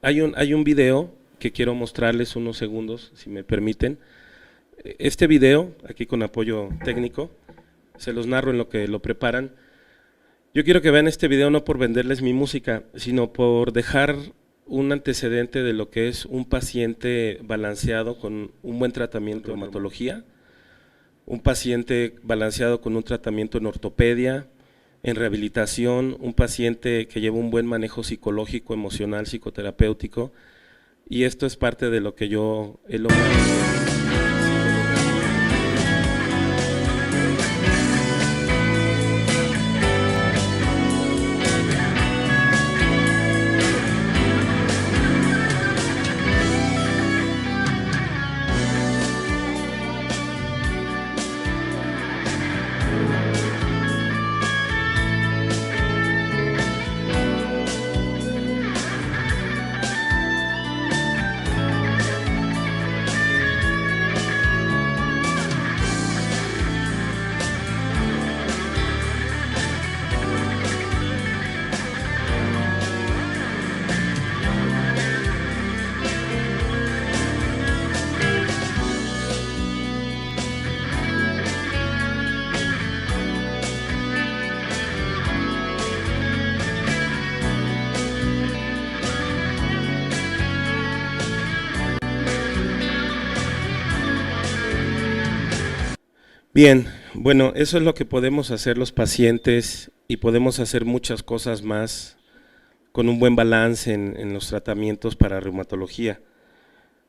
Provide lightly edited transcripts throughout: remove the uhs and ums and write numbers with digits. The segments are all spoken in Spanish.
Hay un video que quiero mostrarles unos segundos, si me permiten. Este video, aquí con apoyo técnico, se los narro en lo que lo preparan. Yo quiero que vean este video no por venderles mi música, sino por dejar un antecedente de lo que es un paciente balanceado con un buen tratamiento de reumatología, un paciente balanceado con un tratamiento en ortopedia, en rehabilitación, un paciente que lleva un buen manejo psicológico, emocional, psicoterapéutico, y esto es parte de lo que yo he logrado. Bien, bueno, eso es lo que podemos hacer los pacientes y podemos hacer muchas cosas más con un buen balance en los tratamientos para reumatología.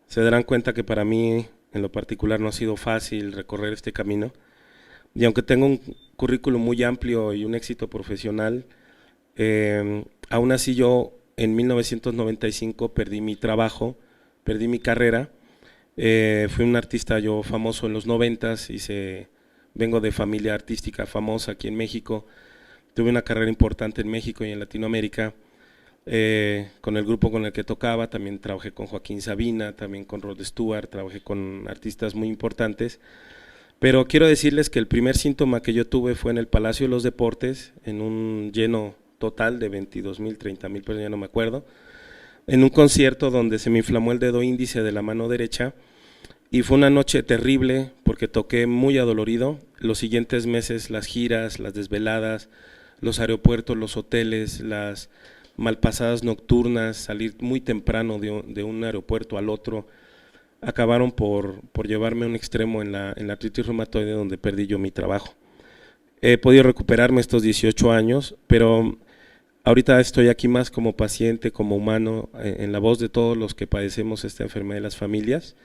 Se darán cuenta que para mí en lo particular no ha sido fácil recorrer este camino y aunque tengo un currículum muy amplio y un éxito profesional, aún así yo en 1995 perdí mi trabajo, perdí mi carrera. Fui un artista yo famoso en los 90s, vengo de familia artística famosa aquí en México, tuve una carrera importante en México y en Latinoamérica, con el grupo con el que tocaba, también trabajé con Joaquín Sabina, también con Rod Stewart, trabajé con artistas muy importantes, pero quiero decirles que el primer síntoma que yo tuve fue en el Palacio de los Deportes, en un lleno total de 22,000, 30,000 personas, ya no me acuerdo, en un concierto donde se me inflamó el dedo índice de la mano derecha. Y fue una noche terrible porque toqué muy adolorido. Los siguientes meses las giras, las desveladas, los aeropuertos, los hoteles, las malpasadas nocturnas, salir muy temprano de un aeropuerto al otro, acabaron por llevarme a un extremo en la artritis reumatoide donde perdí yo mi trabajo. He podido recuperarme estos 18 años, pero ahorita estoy aquí más como paciente, como humano, en la voz de todos los que padecemos esta enfermedad de las familias.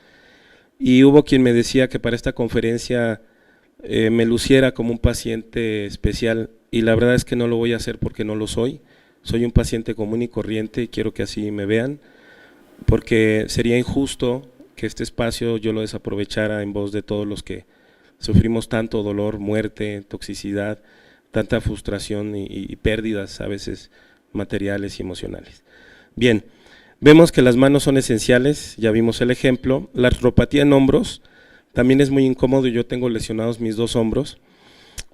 Y hubo quien me decía que para esta conferencia me luciera como un paciente especial y la verdad es que no lo voy a hacer porque no lo soy. Soy un paciente común y corriente y quiero que así me vean porque sería injusto que este espacio yo lo desaprovechara en voz de todos los que sufrimos tanto dolor, muerte, toxicidad, tanta frustración y pérdidas a veces materiales y emocionales. Bien. Vemos que las manos son esenciales, ya vimos el ejemplo. La artropatía en hombros también es muy incómodo, yo tengo lesionados mis dos hombros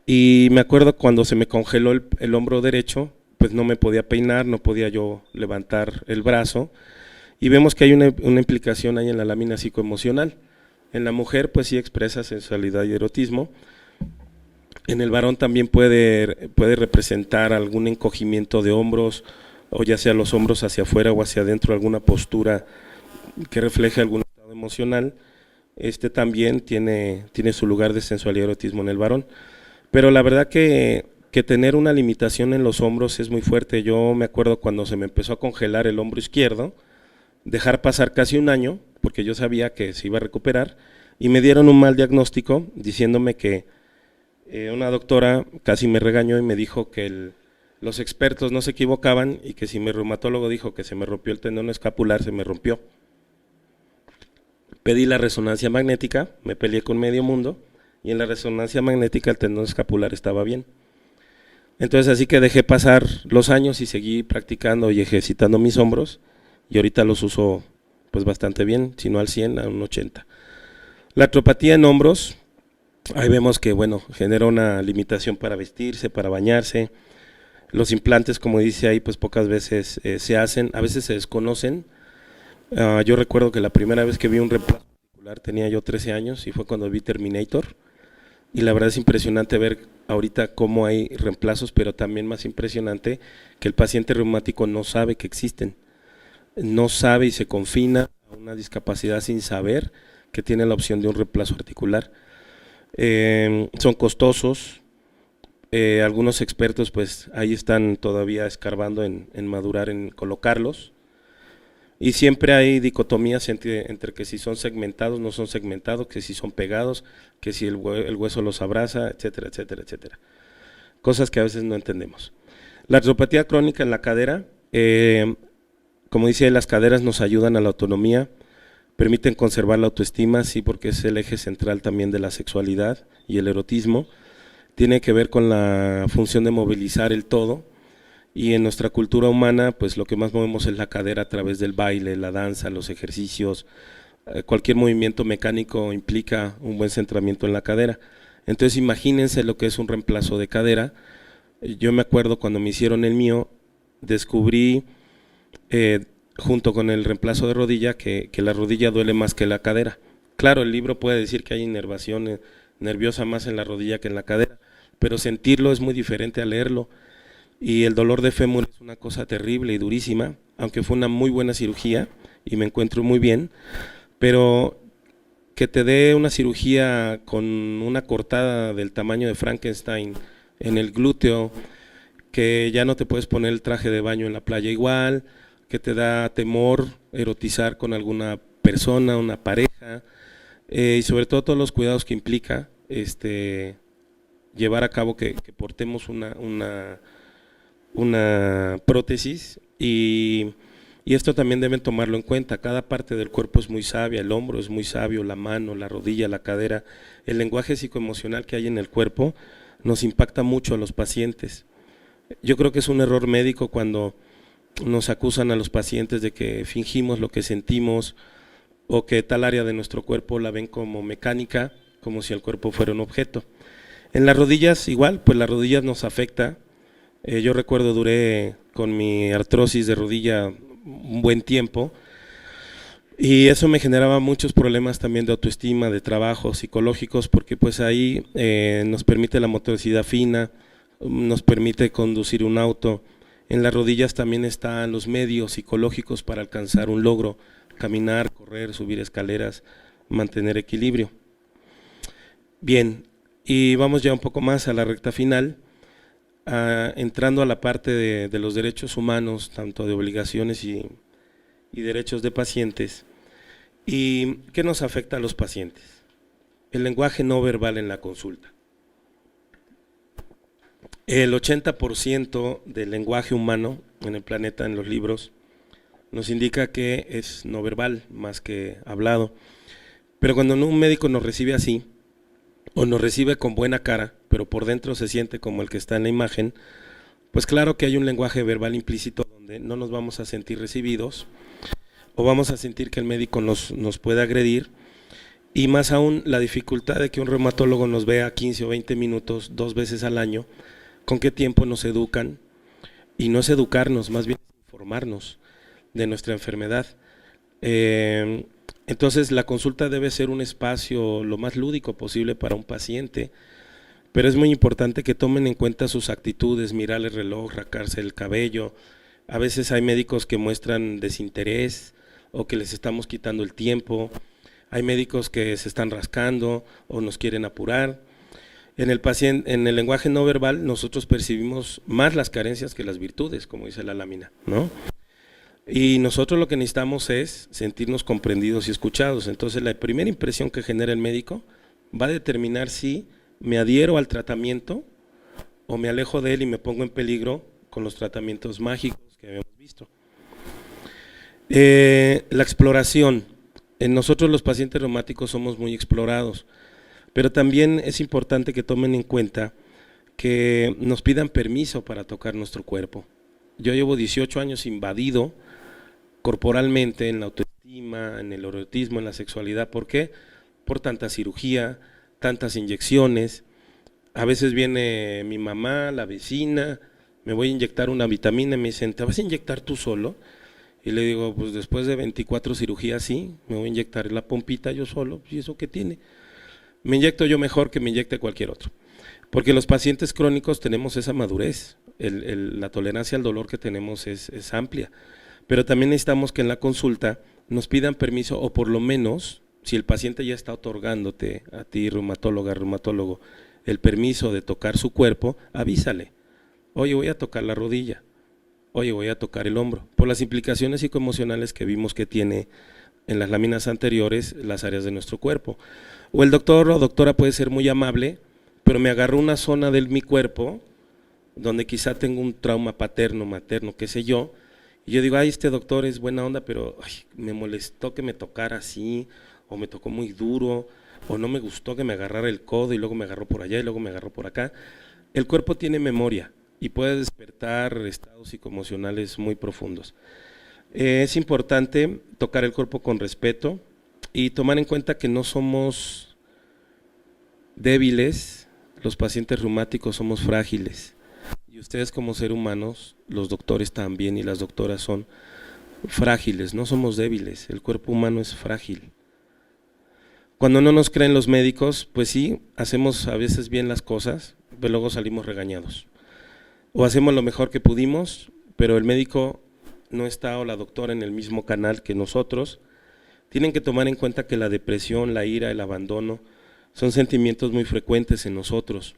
y me acuerdo cuando se me congeló el hombro derecho, pues no me podía peinar, no podía yo levantar el brazo y vemos que hay una implicación ahí en la lámina psicoemocional. En la mujer pues sí expresa sensualidad y erotismo, en el varón también puede representar algún encogimiento de hombros, o ya sea los hombros hacia afuera o hacia adentro, alguna postura que refleje algún estado emocional. Este también tiene su lugar de sensualidad y erotismo en el varón. Pero la verdad que tener una limitación en los hombros es muy fuerte. Yo me acuerdo cuando se me empezó a congelar el hombro izquierdo, dejar pasar casi un año, porque yo sabía que se iba a recuperar, y me dieron un mal diagnóstico diciéndome que una doctora casi me regañó y me dijo que los expertos no se equivocaban y que si mi reumatólogo dijo que se me rompió el tendón escapular, se me rompió. Pedí la resonancia magnética, me peleé con medio mundo y en la resonancia magnética el tendón escapular estaba bien. Entonces así que dejé pasar los años y seguí practicando y ejercitando mis hombros y ahorita los uso pues bastante bien, si no al 100, a un 80. La artropatía en hombros, ahí vemos que bueno, genera una limitación para vestirse, para bañarse. Los implantes, como dice ahí, pues pocas veces se hacen, a veces se desconocen. Yo recuerdo que la primera vez que vi un reemplazo articular tenía yo 13 años y fue cuando vi Terminator. Y la verdad es impresionante ver ahorita cómo hay reemplazos, pero también más impresionante que el paciente reumático no sabe que existen. No sabe y se confina a una discapacidad sin saber que tiene la opción de un reemplazo articular. Son costosos. Algunos expertos pues ahí están todavía escarbando en madurar, en colocarlos. Y siempre hay dicotomías entre que si son segmentados, no son segmentados, que si son pegados, que si el hueso los abraza, etcétera, etcétera, etcétera. Cosas que a veces no entendemos. La artropatía crónica en la cadera, como dice, las caderas nos ayudan a la autonomía, permiten conservar la autoestima, sí, porque es el eje central también de la sexualidad y el erotismo. Tiene que ver con la función de movilizar el todo. Y en nuestra cultura humana, pues lo que más movemos es la cadera a través del baile, la danza, los ejercicios. Cualquier movimiento mecánico implica un buen centramiento en la cadera. Entonces imagínense lo que es un reemplazo de cadera. Yo me acuerdo cuando me hicieron el mío, descubrí junto con el reemplazo de rodilla que la rodilla duele más que la cadera. Claro, el libro puede decir que hay inervación nerviosa más en la rodilla que en la cadera, pero sentirlo es muy diferente a leerlo. Y el dolor de fémur es una cosa terrible y durísima, aunque fue una muy buena cirugía y me encuentro muy bien, pero que te dé una cirugía con una cortada del tamaño de Frankenstein en el glúteo, que ya no te puedes poner el traje de baño en la playa igual, que te da temor erotizar con alguna persona, una pareja, y sobre todo todos los cuidados que implica llevar a cabo que portemos una prótesis y esto también deben tomarlo en cuenta. Cada parte del cuerpo es muy sabia, el hombro es muy sabio, la mano, la rodilla, la cadera. El lenguaje psicoemocional que hay en el cuerpo nos impacta mucho a los pacientes. Yo creo que es un error médico cuando nos acusan a los pacientes de que fingimos lo que sentimos o que tal área de nuestro cuerpo la ven como mecánica, como si el cuerpo fuera un objeto. En las rodillas igual, pues las rodillas nos afecta. Yo recuerdo duré con mi artrosis de rodilla un buen tiempo y eso me generaba muchos problemas también de autoestima, de trabajo, psicológicos, porque pues ahí nos permite la motricidad fina, nos permite conducir un auto. En las rodillas también están los medios psicológicos para alcanzar un logro, caminar, correr, subir escaleras, mantener equilibrio. Bien, y vamos ya un poco más a la recta final. Entrando a la parte de los derechos humanos, tanto de obligaciones y derechos de pacientes. ¿Y qué nos afecta a los pacientes? El lenguaje no verbal en la consulta. El 80% del lenguaje humano en el planeta, en los libros, nos indica que es no verbal más que hablado. Pero cuando un médico nos recibe así, o nos recibe con buena cara, pero por dentro se siente como el que está en la imagen, pues claro que hay un lenguaje verbal implícito donde no nos vamos a sentir recibidos o vamos a sentir que el médico nos puede agredir, y más aún la dificultad de que un reumatólogo nos vea 15 o 20 minutos 2 veces al año. ¿Con qué tiempo nos educan? Y no es educarnos, más bien es informarnos de nuestra enfermedad. Entonces la consulta debe ser un espacio lo más lúdico posible para un paciente, pero es muy importante que tomen en cuenta sus actitudes, mirar el reloj, rascarse el cabello. A veces hay médicos que muestran desinterés o que les estamos quitando el tiempo. Hay médicos que se están rascando o nos quieren apurar. En el lenguaje no verbal nosotros percibimos más las carencias que las virtudes, como dice la lámina, ¿no? Y nosotros lo que necesitamos es sentirnos comprendidos y escuchados. Entonces la primera impresión que genera el médico va a determinar si me adhiero al tratamiento o me alejo de él y me pongo en peligro con los tratamientos mágicos que habíamos visto. La exploración. En nosotros los pacientes reumáticos somos muy explorados, pero también es importante que tomen en cuenta que nos pidan permiso para tocar nuestro cuerpo. Yo llevo 18 años invadido corporalmente en la autoestima, en el erotismo, en la sexualidad. ¿Por qué? Por tanta cirugía, tantas inyecciones. A veces viene mi mamá, la vecina, me voy a inyectar una vitamina y me dicen, ¿te vas a inyectar tú solo? Y le digo, pues después de 24 cirugías sí, me voy a inyectar la pompita yo solo, ¿y eso qué tiene? Me inyecto yo mejor que me inyecte cualquier otro, porque los pacientes crónicos tenemos esa madurez, la tolerancia al dolor que tenemos es amplia, pero también necesitamos que en la consulta nos pidan permiso, o por lo menos, si el paciente ya está otorgándote a ti, reumatóloga, reumatólogo, el permiso de tocar su cuerpo, avísale, oye, voy a tocar la rodilla, oye, voy a tocar el hombro, por las implicaciones psicoemocionales que vimos que tiene en las láminas anteriores las áreas de nuestro cuerpo. O el doctor o doctora puede ser muy amable, pero me agarró una zona de mi cuerpo donde quizá tengo un trauma paterno, materno, qué sé yo, y yo digo, ay, este doctor es buena onda, pero ay, me molestó que me tocara así, o me tocó muy duro, o no me gustó que me agarrara el codo y luego me agarró por allá y luego me agarró por acá. El cuerpo tiene memoria y puede despertar estados psicoemocionales muy profundos. Es importante tocar el cuerpo con respeto y tomar en cuenta que no somos débiles, los pacientes reumáticos somos frágiles. Y ustedes como seres humanos, los doctores también y las doctoras son frágiles, no somos débiles, el cuerpo humano es frágil. Cuando no nos creen los médicos, pues sí, hacemos a veces bien las cosas, pero luego salimos regañados. O hacemos lo mejor que pudimos, pero el médico no está o la doctora en el mismo canal que nosotros. Tienen que tomar en cuenta que la depresión, la ira, el abandono son sentimientos muy frecuentes en nosotros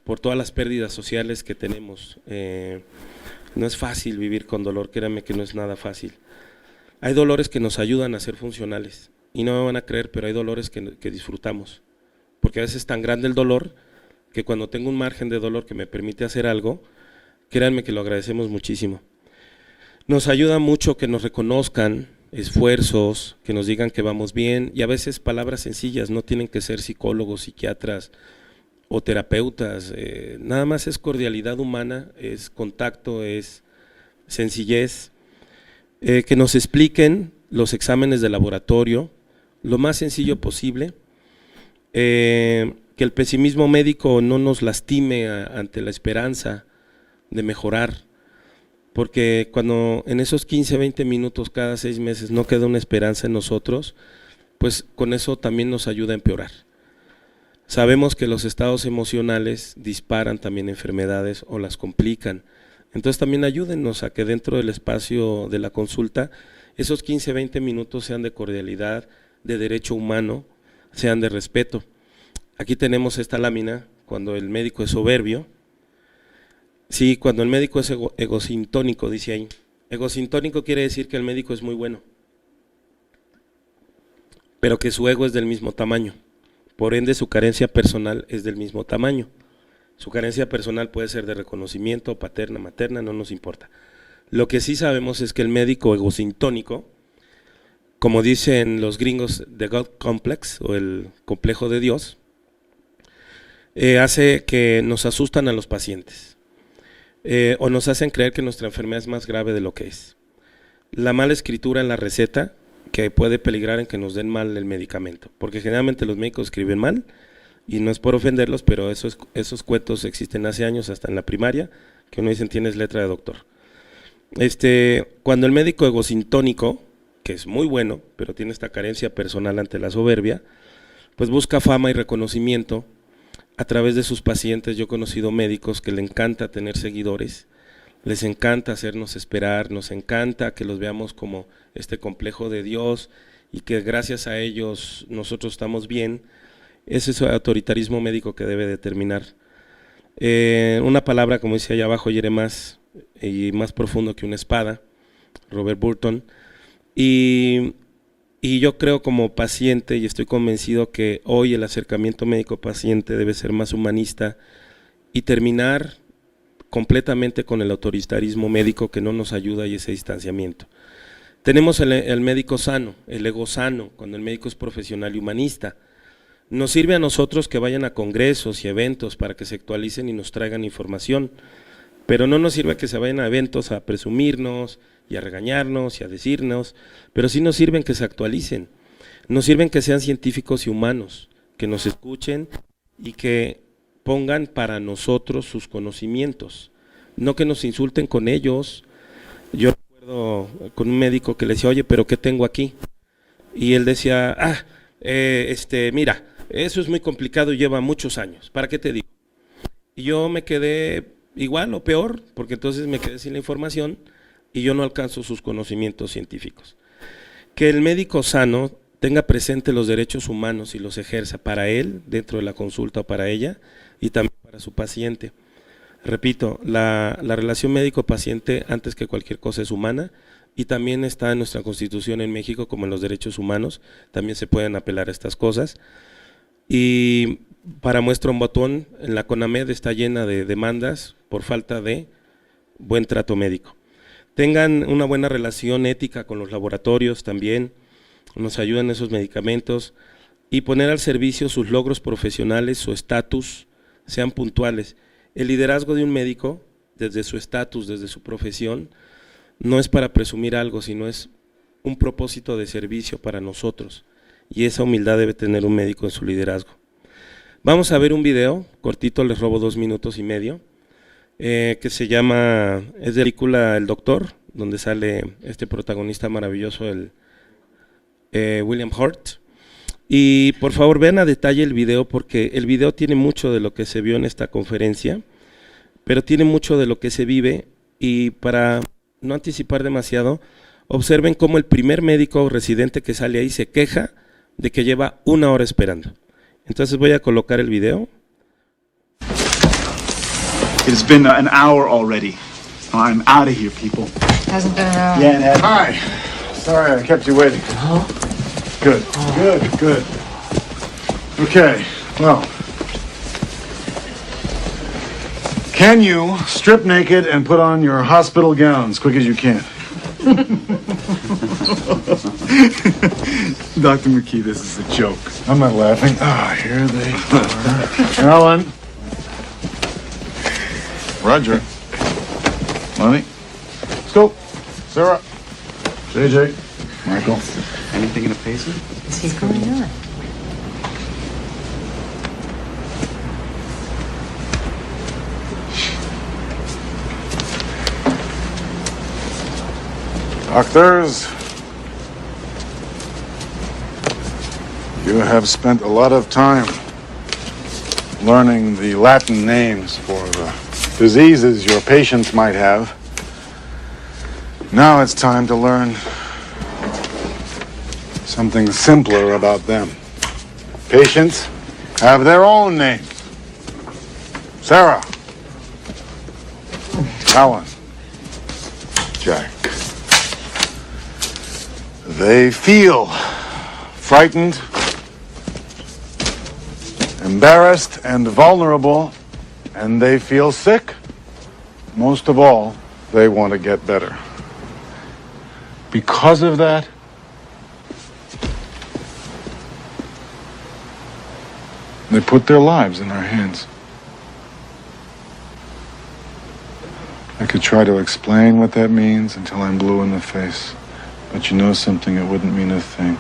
por todas las pérdidas sociales que tenemos. No es fácil vivir con dolor, créanme que no es nada fácil. Hay dolores que nos ayudan a ser funcionales y no me van a creer, pero hay dolores que disfrutamos, porque a veces es tan grande el dolor que cuando tengo un margen de dolor que me permite hacer algo, créanme que lo agradecemos muchísimo. Nos ayuda mucho que nos reconozcan esfuerzos, que nos digan que vamos bien, y a veces palabras sencillas, no tienen que ser psicólogos, psiquiatras o terapeutas, nada más es cordialidad humana, es contacto, es sencillez, que nos expliquen los exámenes de laboratorio, lo más sencillo posible, que el pesimismo médico no nos lastime ante la esperanza de mejorar, porque cuando en esos 15, 20 minutos cada 6 meses no queda una esperanza en nosotros, pues con eso también nos ayuda a empeorar. Sabemos que los estados emocionales disparan también enfermedades o las complican, entonces también ayúdennos a que dentro del espacio de la consulta esos 15, 20 minutos sean de cordialidad, de derecho humano, sean de respeto. Aquí tenemos esta lámina, cuando el médico es soberbio. Sí, cuando el médico es egosintónico, dice ahí. Egosintónico quiere decir que el médico es muy bueno, pero que su ego es del mismo tamaño. Por ende, su carencia personal es del mismo tamaño. Su carencia personal puede ser de reconocimiento, paterna, materna, no nos importa. Lo que sí sabemos es que el médico egosintónico, como dicen los gringos, the God Complex o el complejo de Dios, hace que nos asustan a los pacientes o nos hacen creer que nuestra enfermedad es más grave de lo que es. La mala escritura en la receta, que puede peligrar en que nos den mal el medicamento, porque generalmente los médicos escriben mal, y no es por ofenderlos, pero esos cuentos existen hace años, hasta en la primaria, que uno dicen tienes letra de doctor. Cuando el médico egosintónico, que es muy bueno, pero tiene esta carencia personal ante la soberbia, pues busca fama y reconocimiento a través de sus pacientes. Yo he conocido médicos que le encanta tener seguidores, les encanta hacernos esperar, nos encanta que los veamos como este complejo de Dios y que gracias a ellos nosotros estamos bien. Ese es el autoritarismo médico que debe determinar. Una palabra, como dice allá abajo, hiere más y más profundo que una espada, Robert Burton. Y yo creo como paciente, y estoy convencido que hoy el acercamiento médico-paciente debe ser más humanista y terminar completamente con el autoritarismo médico que no nos ayuda y ese distanciamiento. Tenemos el médico sano, el ego sano, cuando el médico es profesional y humanista. Nos sirve a nosotros que vayan a congresos y eventos para que se actualicen y nos traigan información, pero no nos sirve que se vayan a eventos a presumirnos y a regañarnos y a decirnos, pero sí nos sirven que se actualicen, nos sirven que sean científicos y humanos, que nos escuchen y que pongan para nosotros sus conocimientos, no que nos insulten con ellos. Yo recuerdo con un médico que le decía, oye, pero ¿qué tengo aquí? Y él decía, mira, eso es muy complicado y lleva muchos años, ¿para qué te digo? Y yo me quedé igual o peor, porque entonces me quedé sin la información y yo no alcanzo sus conocimientos científicos. Que el médico sano tenga presente los derechos humanos y los ejerza para él, dentro de la consulta o para ella, y también para su paciente. Repito, la relación médico-paciente antes que cualquier cosa es humana y también está en nuestra Constitución en México como en los derechos humanos, también se pueden apelar a estas cosas. Y para muestra un botón, en la CONAMED está llena de demandas por falta de buen trato médico. Tengan una buena relación ética con los laboratorios también, nos ayudan esos medicamentos y poner al servicio sus logros profesionales, su estatus, sean puntuales. El liderazgo de un médico, desde su estatus, desde su profesión, no es para presumir algo, sino es un propósito de servicio para nosotros. Y esa humildad debe tener un médico en su liderazgo. Vamos a ver un video, cortito, les robo 2 minutos y medio, que se llama, es de la película El Doctor, donde sale este protagonista maravilloso, el William Hurt. Y por favor vean a detalle el video, porque el video tiene mucho de lo que se vio en esta conferencia, pero tiene mucho de lo que se vive, y para no anticipar demasiado, observen cómo el primer médico residente que sale ahí se queja de que lleva 1 hora esperando. Entonces voy a colocar el video. It's been an hour already. I'm out of here, people. Hasn't been an hour. Yeah, it has. Hi. Sorry I kept you waiting. Good. Good. Okay, well. Can you strip naked and put on your hospital gown as quick as you can? Dr. McKee, this is a joke. I'm not laughing. Ah, here they are. Alan. Roger. Lonnie. Scope. Sarah. JJ. Michael. Anything in a pacer? What's he going on? Doctors, you have spent a lot of time learning the Latin names for the diseases your patients might have. Now it's time to learn something simpler about them. Patients have their own names. Sarah. Alan. Jack. They feel frightened, embarrassed, and vulnerable, and they feel sick. Most of all, they want to get better. Because of that, they put their lives in our hands. I could try to explain what that means until I'm blue in the face. But you know something, it wouldn't mean a thing.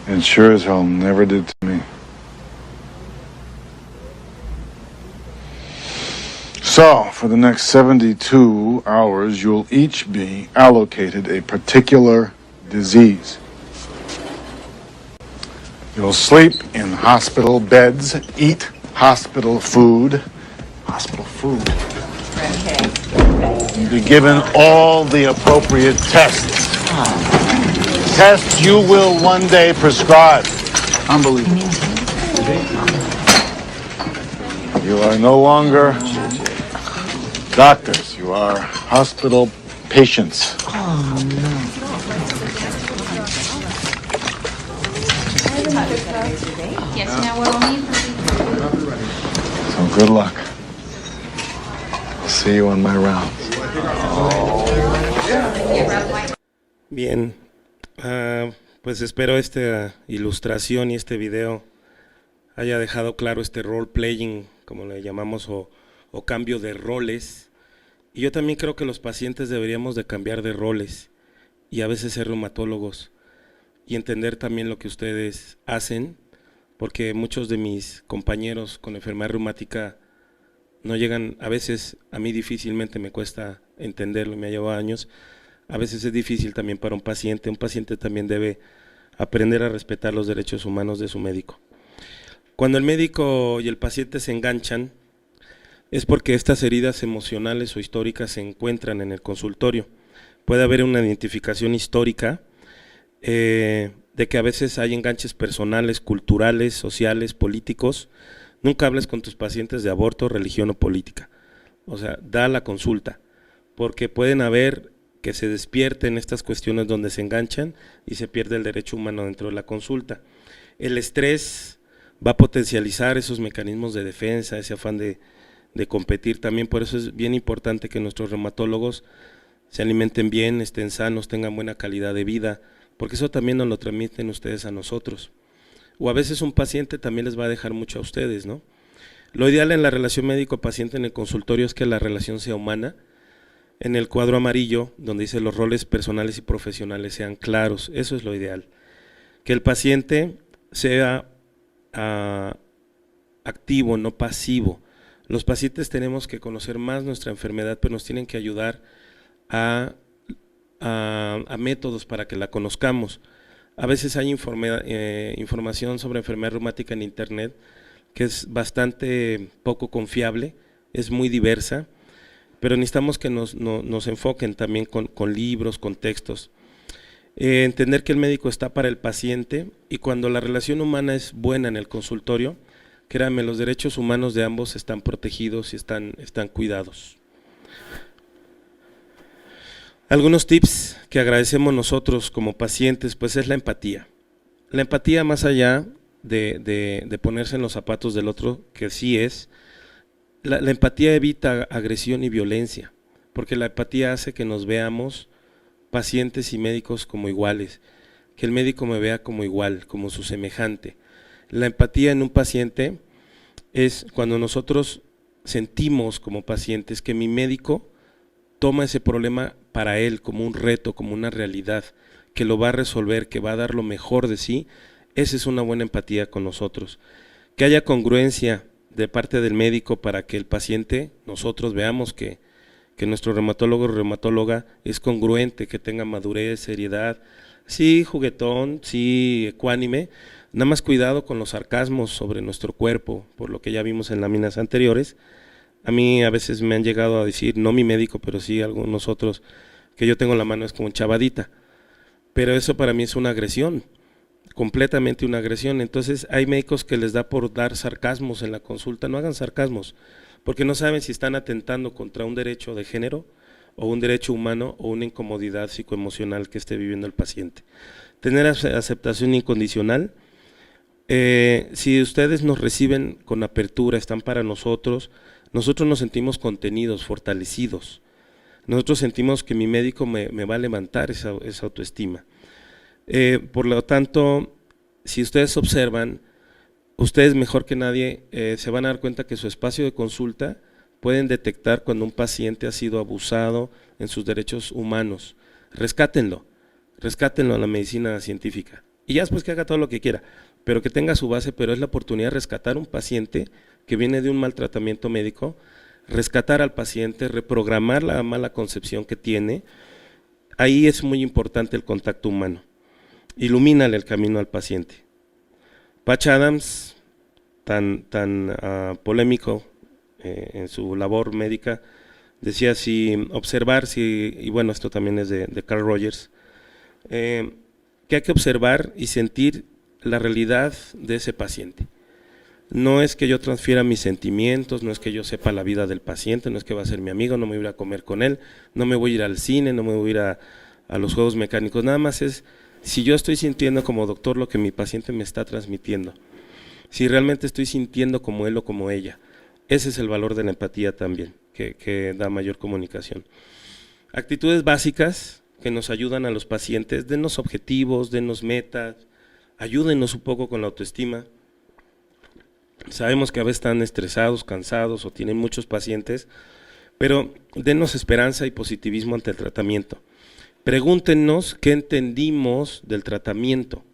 It sure as hell never did to me. So, for the next 72 hours, you'll each be allocated a particular disease. You'll sleep in hospital beds, eat hospital food. Hospital food. Okay. And be given all the appropriate tests. Tests you will one day prescribe. Unbelievable. You are no longer doctors. You are hospital patients. Yes, now we'll need. So good luck. I'll see you on my rounds. Bien, pues espero esta ilustración y este video haya dejado claro este role playing, como le llamamos, o cambio de roles. Y yo también creo que los pacientes deberíamos de cambiar de roles y a veces ser reumatólogos y entender también lo que ustedes hacen, porque muchos de mis compañeros con enfermedad reumática no llegan, a veces a mí difícilmente me cuesta entenderlo, me ha llevado años, a veces es difícil también para un paciente también debe aprender a respetar los derechos humanos de su médico. Cuando el médico y el paciente se enganchan, es porque estas heridas emocionales o históricas se encuentran en el consultorio. Puede haber una identificación histórica de que a veces hay enganches personales, culturales, sociales, políticos. Nunca hables con tus pacientes de aborto, religión o política. O sea, da la consulta, porque pueden haber que se despierten estas cuestiones donde se enganchan y se pierde el derecho humano dentro de la consulta. El estrés va a potencializar esos mecanismos de defensa, ese afán de competir también. Por eso es bien importante que nuestros reumatólogos se alimenten bien, estén sanos, tengan buena calidad de vida, porque eso también nos lo transmiten ustedes a nosotros. O a veces un paciente también les va a dejar mucho a ustedes, ¿no? Lo ideal en la relación médico-paciente en el consultorio es que la relación sea humana. En el cuadro amarillo, donde dice los roles personales y profesionales sean claros, eso es lo ideal. Que el paciente sea activo, no pasivo. Los pacientes tenemos que conocer más nuestra enfermedad, pero nos tienen que ayudar a métodos para que la conozcamos. A veces hay información sobre enfermedad reumática en internet que es bastante poco confiable, es muy diversa, pero necesitamos que nos enfoquen también con libros, con textos. Entender que el médico está para el paciente, y cuando la relación humana es buena en el consultorio, créanme, los derechos humanos de ambos están protegidos y están cuidados. Algunos tips que agradecemos nosotros como pacientes, pues es la empatía. La empatía, más allá de ponerse en los zapatos del otro, que sí es, la empatía evita agresión y violencia, porque la empatía hace que nos veamos pacientes y médicos como iguales, que el médico me vea como igual, como su semejante. La empatía en un paciente es cuando nosotros sentimos como pacientes que mi médico toma ese problema para él como un reto, como una realidad, que lo va a resolver, que va a dar lo mejor de sí. Esa es una buena empatía con nosotros. Que haya congruencia de parte del médico para que el paciente, nosotros veamos que nuestro reumatólogo o reumatóloga es congruente, que tenga madurez, seriedad, sí juguetón, sí ecuánime, nada más cuidado con los sarcasmos sobre nuestro cuerpo, por lo que ya vimos en láminas anteriores. A mí a veces me han llegado a decir, no mi médico, pero sí algunos otros, que yo tengo la mano es como chavadita, pero eso para mí es una agresión, completamente una agresión. Entonces hay médicos que les da por dar sarcasmos en la consulta. No hagan sarcasmos, porque no saben si están atentando contra un derecho de género o un derecho humano o una incomodidad psicoemocional que esté viviendo el paciente. Tener aceptación incondicional. Si ustedes nos reciben con apertura, están para nosotros nos sentimos contenidos, fortalecidos. Nosotros sentimos que mi médico me va a levantar esa autoestima. Por lo tanto, si ustedes observan, ustedes mejor que nadie se van a dar cuenta que su espacio de consulta pueden detectar cuando un paciente ha sido abusado en sus derechos humanos. Rescátenlo a la medicina científica. Y ya después que haga todo lo que quiera, pero que tenga su base, pero es la oportunidad de rescatar a un paciente que viene de un maltratamiento médico, rescatar al paciente, reprogramar la mala concepción que tiene. Ahí es muy importante el contacto humano. Ilumínale el camino al paciente. Patch Adams, tan polémico en su labor médica, decía observar, y bueno, esto también es de Carl Rogers, que hay que observar y sentir la realidad de ese paciente. No es que yo transfiera mis sentimientos, no es que yo sepa la vida del paciente, no es que va a ser mi amigo, no me voy a ir a comer con él, no me voy a ir al cine, no me voy a ir a los juegos mecánicos, nada más es si yo estoy sintiendo como doctor lo que mi paciente me está transmitiendo, si realmente estoy sintiendo como él o como ella. Ese es el valor de la empatía también, que da mayor comunicación. Actitudes básicas que nos ayudan a los pacientes: denos objetivos, denos metas, ayúdenos un poco con la autoestima. Sabemos que a veces están estresados, cansados o tienen muchos pacientes, pero denos esperanza y positivismo ante el tratamiento. Pregúntenos qué entendimos del tratamiento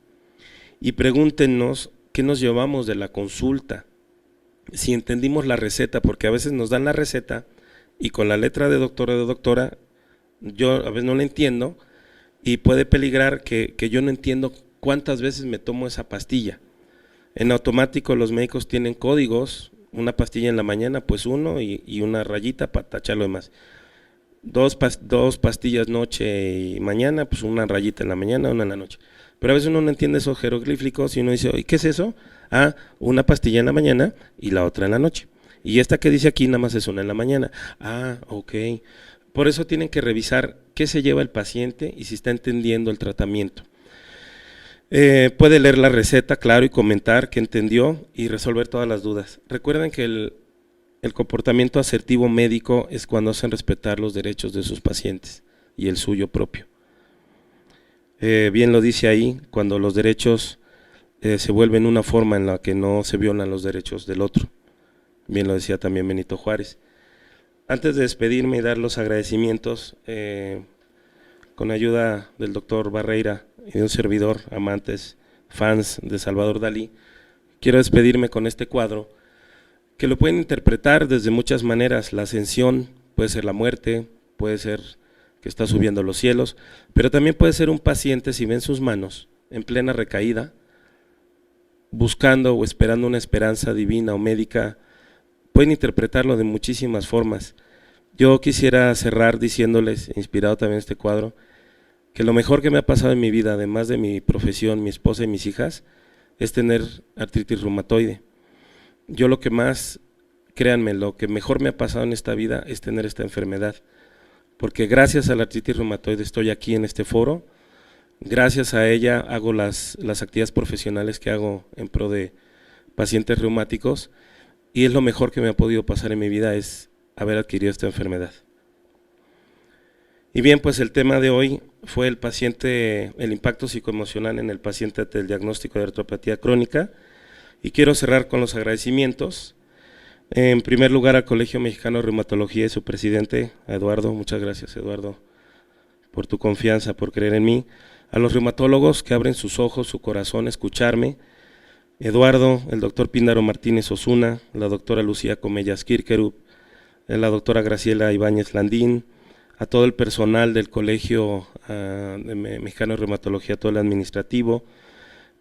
y pregúntenos qué nos llevamos de la consulta. si entendimos la receta, porque a veces nos dan la receta y con la letra de doctor o de doctora, yo a veces no la entiendo y puede peligrar que yo no entiendo cuántas veces me tomo esa pastilla. En automático los médicos tienen códigos, una pastilla en la mañana, pues uno y una rayita para tachar lo demás. Dos pastillas noche y mañana, pues una rayita en la mañana, una en la noche. Pero a veces uno no entiende esos jeroglíficos y uno dice, ¿y qué es eso? Ah, una pastilla en la mañana y la otra en la noche. Y esta que dice aquí nada más es una en la mañana. Ah, ok. Por eso tienen que revisar qué se lleva el paciente y si está entendiendo el tratamiento. Puede leer la receta, claro, y comentar que entendió y resolver todas las dudas. Recuerden que el comportamiento asertivo médico es cuando hacen respetar los derechos de sus pacientes y el suyo propio. Bien lo dice ahí, cuando los derechos se vuelven una forma en la que no se violan los derechos del otro. Bien lo decía también Benito Juárez. Antes de despedirme y dar los agradecimientos, con ayuda del doctor Barreira y de un servidor, amantes, fans de Salvador Dalí, quiero despedirme con este cuadro, que lo pueden interpretar desde muchas maneras. La ascensión puede ser la muerte, puede ser que está subiendo a los cielos, pero también puede ser un paciente, si ven sus manos, en plena recaída, buscando o esperando una esperanza divina o médica. Pueden interpretarlo de muchísimas formas. Yo quisiera cerrar diciéndoles, inspirado también en este cuadro, que lo mejor que me ha pasado en mi vida, además de mi profesión, mi esposa y mis hijas, es tener artritis reumatoide. Yo lo que más, créanme, lo que mejor me ha pasado en esta vida es tener esta enfermedad, porque gracias a la artritis reumatoide estoy aquí en este foro, gracias a ella hago las actividades profesionales que hago en pro de pacientes reumáticos, y es lo mejor que me ha podido pasar en mi vida, es haber adquirido esta enfermedad. Y bien, pues el tema de hoy fue el impacto psicoemocional en el paciente ante el diagnóstico de artropatía crónica, y quiero cerrar con los agradecimientos. En primer lugar al Colegio Mexicano de Reumatología y su presidente, a Eduardo, muchas gracias Eduardo, por tu confianza, por creer en mí. A los reumatólogos que abren sus ojos, su corazón, escucharme, Eduardo, el doctor Píndaro Martínez Osuna, la doctora Lucía Comellas Kirkerup, la doctora Graciela Ibáñez Landín, a todo el personal del Colegio Mexicano de Reumatología, todo el administrativo,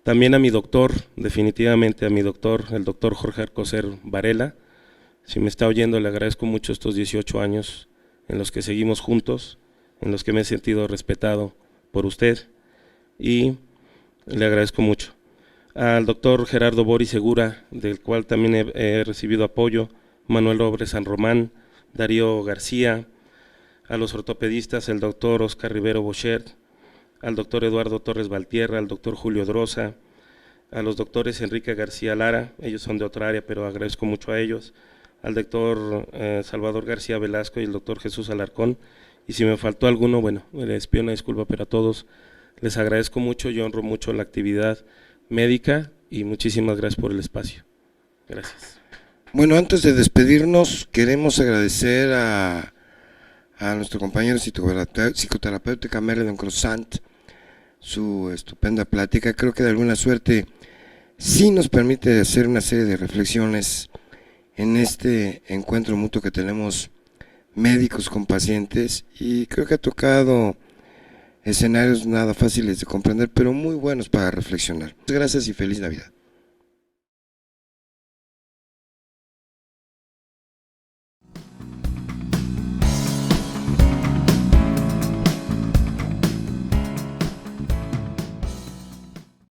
también a mi doctor, definitivamente a mi doctor, el doctor Jorge Alcocer Varela. Si me está oyendo, le agradezco mucho estos 18 años en los que seguimos juntos, en los que me he sentido respetado por usted y le agradezco mucho. Al doctor Gerardo Boris Segura, del cual también he recibido apoyo, Manuel Robles San Román, Darío García, a los ortopedistas, el doctor Oscar Rivero Bochert, al doctor Eduardo Torres Valtierra, al doctor Julio Drosa, a los doctores Enrique García Lara, ellos son de otra área, pero agradezco mucho a ellos, al doctor Salvador García Velasco y el doctor Jesús Alarcón, y si me faltó alguno, bueno, les pido una disculpa, pero a todos les agradezco mucho, yo honro mucho la actividad médica y muchísimas gracias por el espacio. Gracias. Bueno, antes de despedirnos, queremos agradecer a nuestro compañero psicoterapeuta Merlin Croissant su estupenda plática. Creo que de alguna suerte sí nos permite hacer una serie de reflexiones en este encuentro mutuo que tenemos médicos con pacientes, y creo que ha tocado escenarios nada fáciles de comprender, pero muy buenos para reflexionar. Muchas gracias y feliz Navidad.